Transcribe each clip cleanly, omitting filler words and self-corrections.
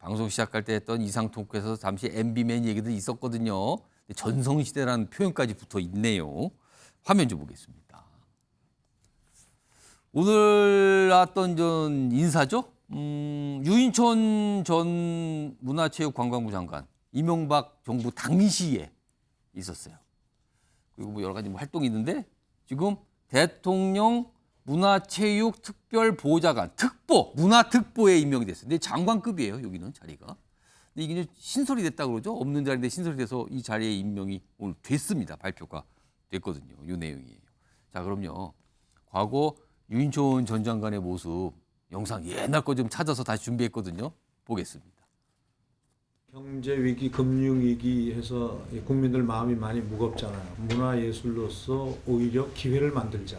방송 시작할 때 했던 이상 토크에서 잠시 MB맨 얘기도 있었거든요. 전성시대라는 표현까지 붙어 있네요. 화면 좀 보겠습니다. 오늘 나왔던 전 인사죠. 유인천 전 문화체육관광부 장관, 이명박 정부 당시에 있었어요. 그리고 뭐 여러 가지 활동이 있는데 지금 대통령 문화체육특별보좌관, 특보, 문화특보에 임명이 됐어요. 근데 장관급이에요, 여기는 자리가. 근데 이게 신설이 됐다고 그러죠. 없는 자리인데 신설이 돼서 이 자리에 임명이 오늘 됐습니다. 발표가 됐거든요. 이 내용이에요. 자, 그럼요. 과거 유인촌 전 장관의 모습 영상 옛날 거 좀 찾아서 다시 준비했거든요. 보겠습니다. 경제 위기, 금융 위기 해서 국민들 마음이 많이 무겁잖아요. 문화예술로서 오히려 기회를 만들자.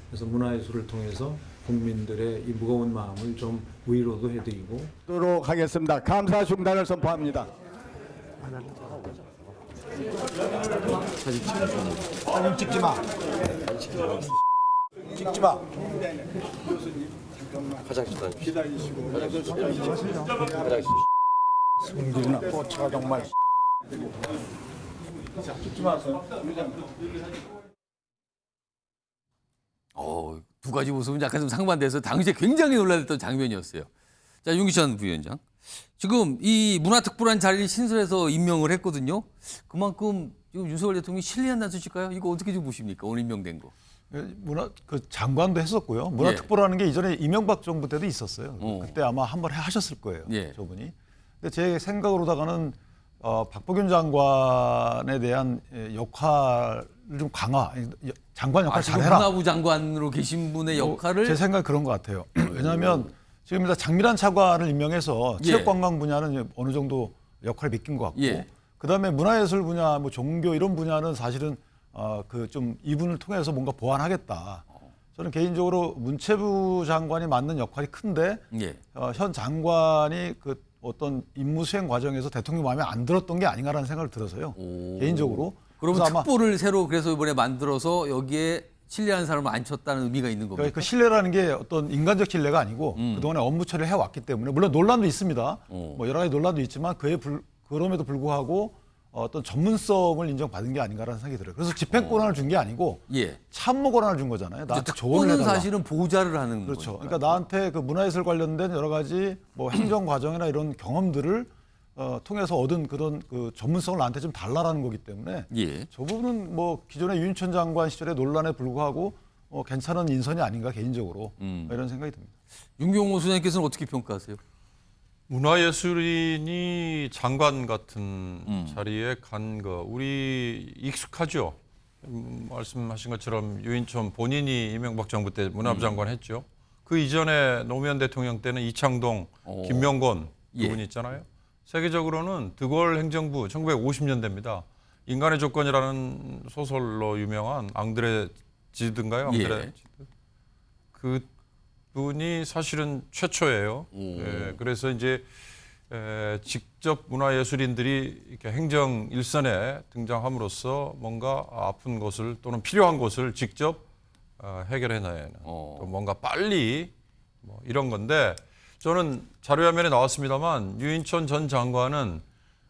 그래서 문화예술을 통해서 국민들의 이 무거운 마음을 좀 위로도 해드리고. 도록 하겠습니다. 감사 중단을 선포합니다. 사진 찍지 마. 찍지 마. 성질이나 뻗쳐가 정말. 찍지 마세요. 두 가지 모습은 약간 좀 상반돼서 당시에 굉장히 논란됐던 장면이었어요. 자, 윤기찬 부위원장. 지금 이 문화특보라는 자리를 신설해서 임명을 했거든요. 그만큼 지금 윤석열 대통령이 신뢰한다는 뜻일까요? 이거 어떻게 좀 보십니까? 오늘 임명된 거. 장관도 했었고요. 문화특보라는 게 이전에 이명박 정부 때도 있었어요. 그때 아마 한번 하셨을 거예요. 저분이. 근데 제 생각으로다가는 박보균 장관에 대한 역할을 좀 강화, 장관 역할 잘해라. 문화부 장관으로 계신 분의 역할을 제 생각 그런 것 같아요. 왜냐하면 지금 장미란 차관을 임명해서 체육관광 분야는 어느 정도 역할을 맡긴 것 같고, 그다음에 문화예술 분야, 뭐 종교 이런 분야는 사실은 그 좀 이분을 통해서 뭔가 보완하겠다. 저는 개인적으로 문체부 장관이 맡는 역할이 큰데 현 장관이 그 어떤 임무 수행 과정에서 대통령 마음에 안 들었던 게 아닌가라는 생각을 들어서요. 개인적으로. 그러면 특보를 새로 그래서 이번에 만들어서 여기에 신뢰하는 사람을 앉혔다는 의미가 있는 겁니다. 그 신뢰라는 게 어떤 인간적 신뢰가 아니고 그동안에 업무 처리를 해왔기 때문에 물론 논란도 있습니다. 뭐 여러 가지 논란도 있지만 그럼에도 불구하고 어떤 전문성을 인정받은 게 아닌가라는 생각이 들어요. 그래서 집행 권한을 준 게 아니고 참모 권한을 준 거잖아요. 나한테 조언을 해달라. 사실은 보좌를 하는 그렇죠. 거니까. 그러니까 나한테 그 문화예술 관련된 여러 가지 뭐 행정 과정이나 이런 경험들을 통해서 얻은 그런 그 전문성을 나한테 좀 달라라는 거기 때문에 저 부분은 뭐 기존의 유인천 장관 시절의 논란에 불구하고 괜찮은 인선이 아닌가 개인적으로 이런 생각이 듭니다. 윤경호 소장님께서는 어떻게 평가하세요? 문화예술인이 장관 같은 자리에 간 거 우리 익숙하죠. 말씀하신 것처럼 유인천 본인이 이명박 정부 때 문화부 장관 했죠. 그 이전에 노무현 대통령 때는 이창동, 김명곤 두 분 있잖아요. 세계적으로는 드골 행정부 1950년대입니다. 인간의 조건이라는 소설로 유명한 앙드레 지드인가요? 앙드레 지드. 그 분이 사실은 최초예요. 그래서 이제 직접 문화예술인들이 이렇게 행정 일선에 등장함으로써 뭔가 아픈 것을 또는 필요한 것을 직접 해결해내는 또 뭔가 빨리 뭐 이런 건데 저는 자료화면에 나왔습니다만 유인천 전 장관은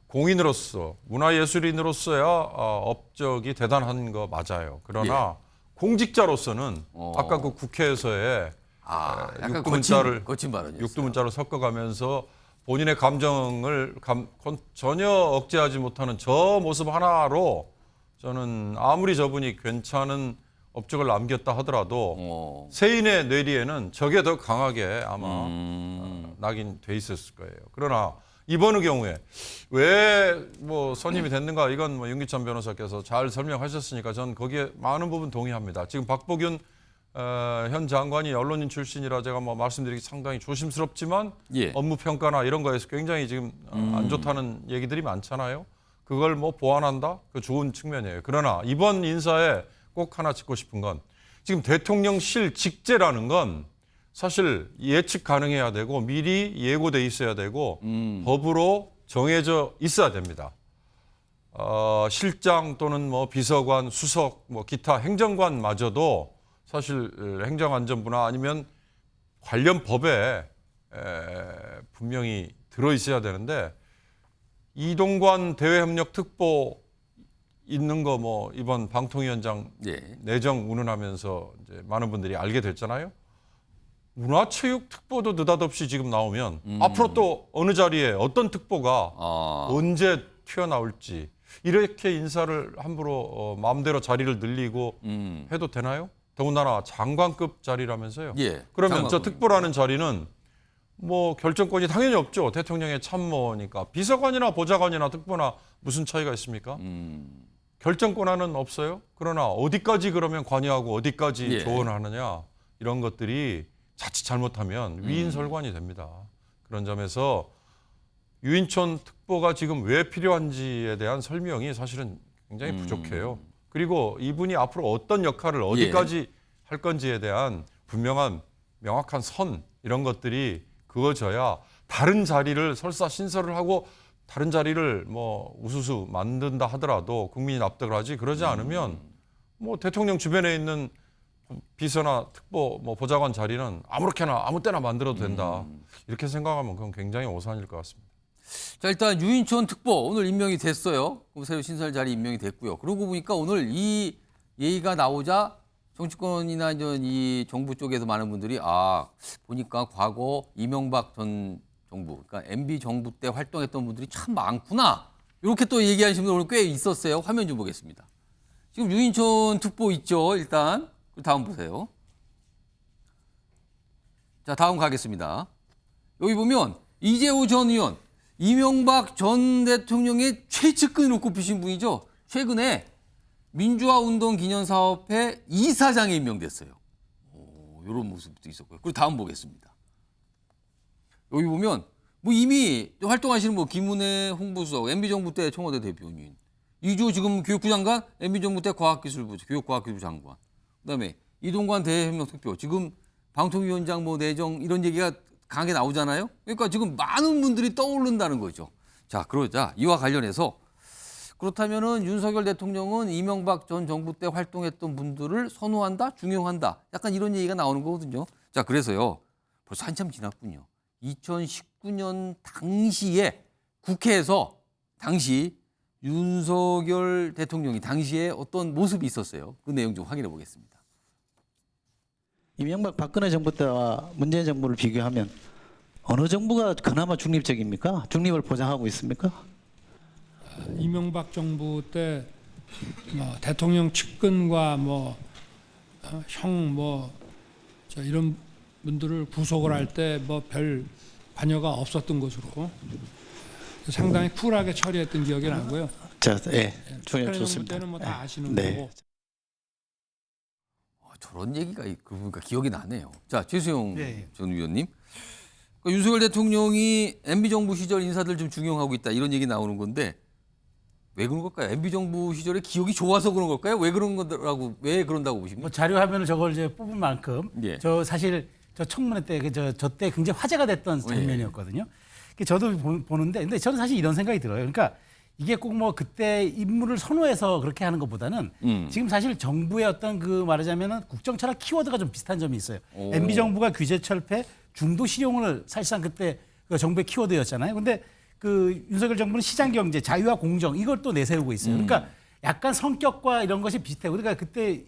공인으로서 문화예술인으로서야 업적이 대단한 거 맞아요. 그러나 공직자로서는 아까 그 국회에서의 육두문자를 섞어가면서 본인의 감정을 전혀 억제하지 못하는 저 모습 하나로 저는 아무리 저분이 괜찮은 업적을 남겼다 하더라도 세인의 뇌리에는 저게 더 강하게 아마 낙인돼 있었을 거예요. 그러나 이번 경우에 왜 뭐 선임이 됐는가 이건 뭐 윤기찬 변호사께서 잘 설명하셨으니까 저는 거기에 많은 부분 동의합니다. 지금 박보균 현 장관이 언론인 출신이라 제가 뭐 말씀드리기 상당히 조심스럽지만 업무 평가나 이런 거에서 굉장히 지금 안 좋다는 얘기들이 많잖아요. 그걸 뭐 보완한다? 그 좋은 측면이에요. 그러나 이번 인사에 꼭 하나 짚고 싶은 건 지금 대통령실 직제라는 건 사실 예측 가능해야 되고 미리 예고돼 있어야 되고 법으로 정해져 있어야 됩니다. 실장 또는 뭐 비서관, 수석, 뭐 기타 행정관마저도 사실 행정안전부나 아니면 관련 법에 분명히 들어 있어야 되는데 이동관 대외협력특보 있는 거 뭐 이번 방통위원장 예. 내정 운운하면서 이제 많은 분들이 알게 됐잖아요. 문화체육특보도 느닷없이 지금 나오면 앞으로 또 어느 자리에 어떤 특보가 언제 튀어나올지 이렇게 인사를 함부로 마음대로 자리를 늘리고 해도 되나요? 더군다나 장관급 자리라면서요. 예, 그러면 저 장관급입니다. 특보라는 자리는 뭐 결정권이 당연히 없죠. 대통령의 참모니까. 비서관이나 보좌관이나 특보나 무슨 차이가 있습니까? 결정권한은 없어요. 그러나 어디까지 그러면 관여하고 어디까지 예. 조언하느냐 이런 것들이 자칫 잘못하면 위인설관이 됩니다. 그런 점에서 유인촌 특보가 지금 왜 필요한지에 대한 설명이 사실은 굉장히 부족해요. 그리고 이분이 앞으로 어떤 역할을 어디까지 할 건지에 대한 분명한 명확한 선 이런 것들이 그어져야 다른 자리를 설사 신설을 하고 다른 자리를 뭐 우수수 만든다 하더라도 국민이 납득을 하지 그러지 않으면 뭐 대통령 주변에 있는 비서나 특보 뭐 보좌관 자리는 아무렇게나 아무 때나 만들어도 된다. 이렇게 생각하면 그건 굉장히 오산일 것 같습니다. 자, 일단 유인촌 특보 오늘 임명이 됐어요. 그럼 새로 신설 자리 임명이 됐고요. 그러고 보니까 오늘 이 얘기가 나오자 정치권이나 이제 이 정부 쪽에서 많은 분들이 보니까 과거 이명박 전 정부, 그러니까 MB 정부 때 활동했던 분들이 참 많구나. 이렇게 또 얘기하시는 분들 오늘 꽤 있었어요. 화면 좀 보겠습니다. 지금 유인촌 특보 있죠, 일단. 다음 보세요. 자, 다음 가겠습니다. 여기 보면 이재호 전 의원, 이명박 전 대통령의 최측근으로 꼽히신 분이죠. 최근에 민주화운동기념사업회 이사장에 임명됐어요. 이런 모습도 있었고요. 그리고 다음 보겠습니다. 여기 보면 뭐 이미 활동하시는 뭐 김은혜 홍보수석, MB정부 때 청와대 대변인, 이주호 지금 교육부 장관, MB정부 때 과학기술부, 교육과학기술부 장관, 그다음에 이동관 대외협력특보, 지금 방통위원장 뭐 내정 이런 얘기가 강하게 나오잖아요. 그러니까 지금 많은 분들이 떠오른다는 거죠. 자, 그러자 이와 관련해서 그렇다면은 윤석열 대통령은 이명박 전 정부 때 활동했던 분들을 선호한다, 중용한다. 약간 이런 얘기가 나오는 거거든요. 자, 그래서요. 벌써 한참 지났군요. 2019년 당시에 국회에서 당시 윤석열 대통령이 당시에 어떤 모습이 있었어요. 그 내용 좀 확인해 보겠습니다. 이명박 박근혜 정부 때와 문재인 정부를 비교하면 어느 정부가 그나마 중립적입니까? 중립을 보장하고 있습니까? 이명박 정부 때 뭐 대통령 측근과 이런 분들을 구속을 할 때 뭐 별 관여가 없었던 것으로 상당히 쿨하게 처리했던 기억이 나고요. 중립 박근혜 정부 좋습니다. 때는 뭐 다 아시는 네. 거고. 저런 얘기가 그러니까 기억이 나네요. 자, 최수영 네. 전 의원님. 그러니까 윤석열 대통령이 MB정부 시절 인사들 좀 중용하고 있다 이런 얘기 나오는 건데 왜 그런 걸까요? MB정부 시절에 기억이 좋아서 그런 걸까요? 왜 그런다고 보십니까? 뭐 자료 화면을 저걸 이제 뽑은 만큼 예. 저 사실 저 청문회 때 저 때 굉장히 화제가 됐던 장면이었거든요. 저도 보는데 근데 저는 사실 이런 생각이 들어요. 그러니까 이게 꼭 뭐 그때 인물을 선호해서 그렇게 하는 것보다는 지금 사실 정부의 어떤 그 말하자면은 국정철학 키워드가 좀 비슷한 점이 있어요. MB 정부가 규제 철폐, 중도 실용을 사실상 그때 그 정부의 키워드였잖아요. 근데 그 윤석열 정부는 시장 경제, 자유와 공정 이걸 또 내세우고 있어요. 그러니까 약간 성격과 이런 것이 비슷해요. 그러니까 그때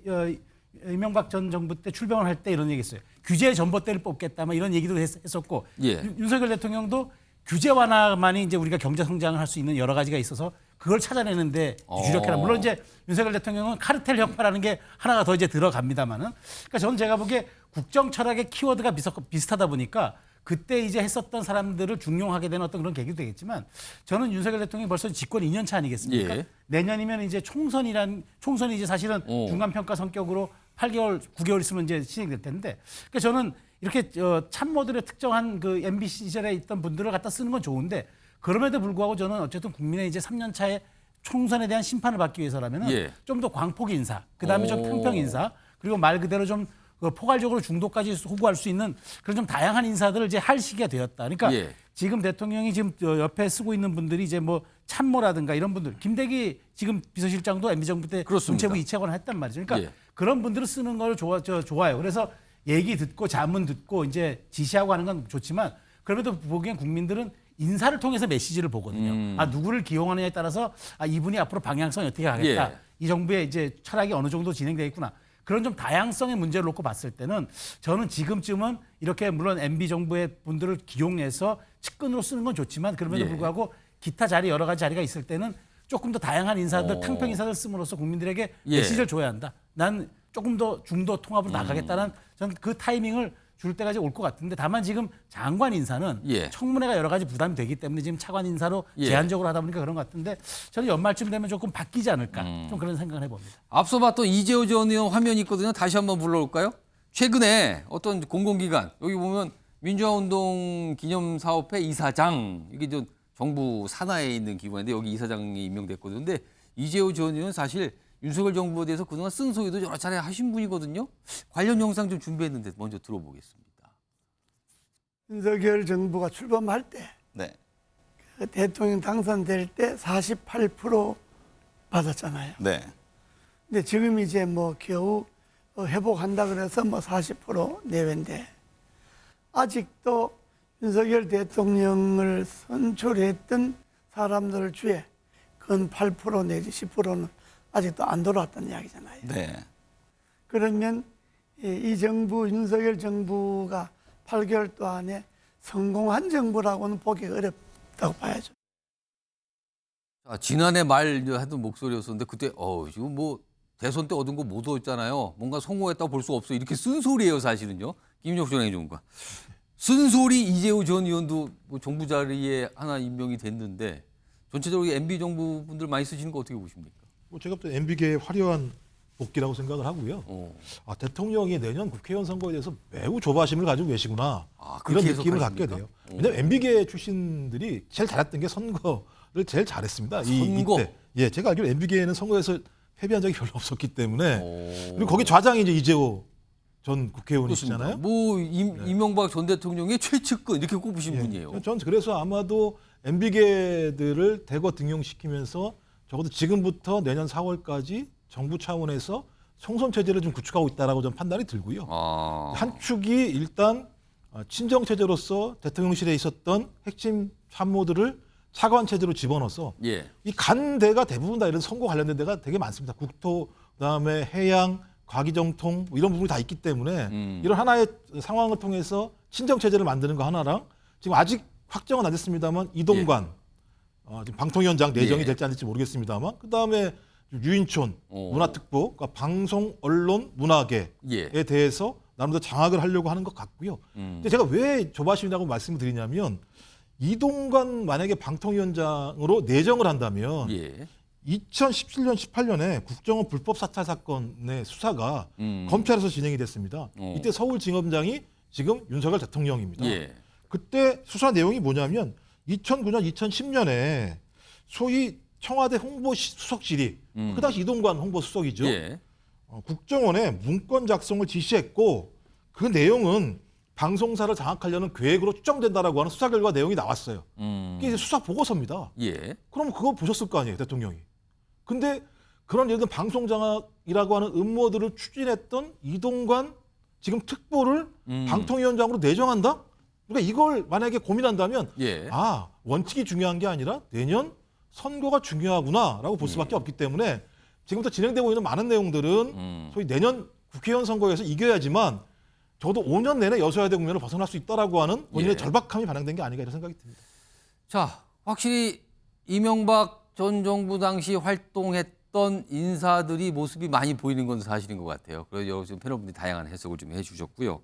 이명박 전 정부 때 출병을 할 때 이런 얘기했어요. 규제 전봇대를 뽑겠다, 막 이런 얘기도 했었고 예. 윤석열 대통령도 규제 완화만이 이제 우리가 경제 성장을 할 수 있는 여러 가지가 있어서 그걸 찾아내는데 주력해라. 물론 이제 윤석열 대통령은 카르텔 혁파라는 게 하나가 더 이제 들어갑니다만은. 그러니까 저는 제가 보기에 국정 철학의 키워드가 비슷하다 보니까 그때 이제 했었던 사람들을 중용하게 되는 어떤 그런 계기도 되겠지만 저는 윤석열 대통령이 벌써 집권 2년 차 아니겠습니까? 예. 내년이면 이제 총선이 이제 사실은 중간 평가 성격으로 8개월, 9개월 있으면 이제 진행될 텐데, 그러니까 저는 이렇게 참모들의 특정한 그 MB 시절에 있던 분들을 갖다 쓰는 건 좋은데 그럼에도 불구하고 저는 어쨌든 국민의 이제 3년 차에 총선에 대한 심판을 받기 위해서라면은 예. 좀 더 광폭 인사, 그 다음에 좀 평평 인사, 그리고 말 그대로 좀 포괄적으로 중도까지 호구할 수 있는 그런 좀 다양한 인사들을 이제 할 시기가 되었다. 그러니까 예. 지금 대통령이 지금 옆에 쓰고 있는 분들이 이제 뭐 참모라든가 이런 분들, 김대기 지금 비서실장도 MB정부 때 그렇습니다. 문체부 이체관을 했단 말이죠. 그러니까 예. 그런 분들을 쓰는 걸 좋아요. 그래서 얘기 듣고 자문 듣고 이제 지시하고 하는 건 좋지만 그럼에도 보기엔 국민들은 인사를 통해서 메시지를 보거든요. 아, 누구를 기용하느냐에 따라서 아, 이분이 앞으로 방향성이 어떻게 가겠다. 예. 이 정부의 이제 철학이 어느 정도 진행되어 있구나. 그런 좀 다양성의 문제를 놓고 봤을 때는 저는 지금쯤은 이렇게 물론 MB 정부의 분들을 기용해서 측근으로 쓰는 건 좋지만 그럼에도 예. 불구하고 기타 자리 여러 가지 자리가 있을 때는 조금 더 다양한 인사들, 탕평 인사들 씀으로써 국민들에게 예. 메시지를 줘야 한다. 난 조금 더 중도 통합으로 나가겠다는 저는 그 타이밍을 줄 때까지 올 것 같은데 다만 지금 장관 인사는 예. 청문회가 여러 가지 부담이 되기 때문에 지금 차관 인사로 예. 제한적으로 하다 보니까 그런 것 같은데 저는 연말쯤 되면 조금 바뀌지 않을까 좀 그런 생각을 해봅니다. 앞서 봤던 이재호 전 의원 화면이 있거든요. 다시 한번 불러올까요? 최근에 어떤 공공기관 여기 보면 민주화운동 기념사업회 이사장 이게 좀 정부 산하에 있는 기관인데 여기 이사장이 임명됐거든요. 근데 이재호 전 의원 사실 윤석열 정부에 대해서 그동안 쓴소리도 여러 차례 하신 분이거든요. 관련 영상 좀 준비했는데 먼저 들어보겠습니다. 윤석열 정부가 출범할 때 네. 그 대통령 당선될 때 48% 받았잖아요. 네. 근데 지금 이제 뭐 겨우 회복한다 그래서 뭐 40% 내외인데 아직도 윤석열 대통령을 선출했던 사람들 중에 근 8% 내지 10%는 아직도 안 돌아왔다는 이야기잖아요. 네. 그러면 이 정부 윤석열 정부가 8개월 동안에 성공한 정부라고는 보기 어렵다고 봐야죠. 자, 지난해 말 하던 목소리였었는데 그때 지금 뭐 대선 때 얻은 거 못 얻었잖아요. 뭔가 성공했다고 볼 수 없어. 이렇게 쓴소리예요 사실은요. 김용수 전 행정관. 쓴소리 이재호 전 의원도 뭐 정부 자리에 하나 임명이 됐는데 전체적으로 MB 정부 분들 많이 쓰시는 거 어떻게 보십니까? 뭐 제가 또 MB계의 화려한 복귀라고 생각을 하고요. 대통령이 내년 국회의원 선거에 대해서 매우 조바심을 가지고 계시구나. 그런 그렇게 느낌을 갖게 해석하십니까? 돼요. 왜냐하면 MB계 출신들이 제일 잘했던 게 선거를 제일 잘했습니다. 선거? 이때. 예, 제가 알기로 MB계에는 선거에서 패배한 적이 별로 없었기 때문에 그리고 거기 좌장이 이제 이재호 전 국회의원이시잖아요. 뭐 이명박 전 대통령의 최측근 이렇게 꼽으신 분이에요. 전 그래서 아마도 MB계들을 대거 등용시키면서 적어도 지금부터 내년 4월까지 정부 차원에서 총선 체제를 좀 구축하고 있다라고 좀 판단이 들고요. 한 축이 일단 친정 체제로서 대통령실에 있었던 핵심 참모들을 차관 체제로 집어넣어서 예. 이 간대가 대부분 다 이런 선거 관련된 데가 되게 많습니다. 국토, 그다음에 해양, 과기정통 뭐 이런 부분이 다 있기 때문에 이런 하나의 상황을 통해서 친정 체제를 만드는 거 하나랑 지금 아직 확정은 안 됐습니다만 이동관 지금 방통위원장 내정이 될지 안 될지 모르겠습니다만 그다음에 유인촌 문화특보, 그러니까 방송, 언론, 문화계에 대해서 나름대로 장악을 하려고 하는 것 같고요. 근데 제가 왜 조바심이라고 말씀을 드리냐면 이동관 만약에 방통위원장으로 내정을 한다면 2017년, 18년에 국정원 불법 사찰 사건의 수사가 검찰에서 진행이 됐습니다. 이때 서울지검장이 지금 윤석열 대통령입니다. 그때 수사 내용이 뭐냐면 2009년, 2010년에 소위 청와대 홍보수석실이 그 당시 이동관 홍보수석이죠. 국정원에 문건 작성을 지시했고 그 내용은 방송사를 장악하려는 계획으로 추정된다라고 하는 수사 결과 내용이 나왔어요. 이게 이제 수사 보고서입니다. 그럼 그거 보셨을 거 아니에요, 대통령이. 근데 그런 예를 들면 방송 장악이라고 하는 음모들을 추진했던 이동관 지금 특보를 방통위원장으로 내정한다? 그러니까 이걸 만약에 고민한다면 원칙이 중요한 게 아니라 내년 선거가 중요하구나라고 볼 수밖에 없기 때문에 지금부터 진행되고 있는 많은 내용들은 소위 내년 국회의원 선거에서 이겨야지만 적어도 5년 내내 여소야대 국면을 벗어날 수 있다라고 하는 본인의 절박함이 반영된 게 아닌가 이런 생각이 듭니다. 자, 확실히 이명박 전 정부 당시 활동했던 인사들이 모습이 많이 보이는 건 사실인 것 같아요. 그래서 여러 지금 패널분들이 다양한 해석을 좀 해주셨고요.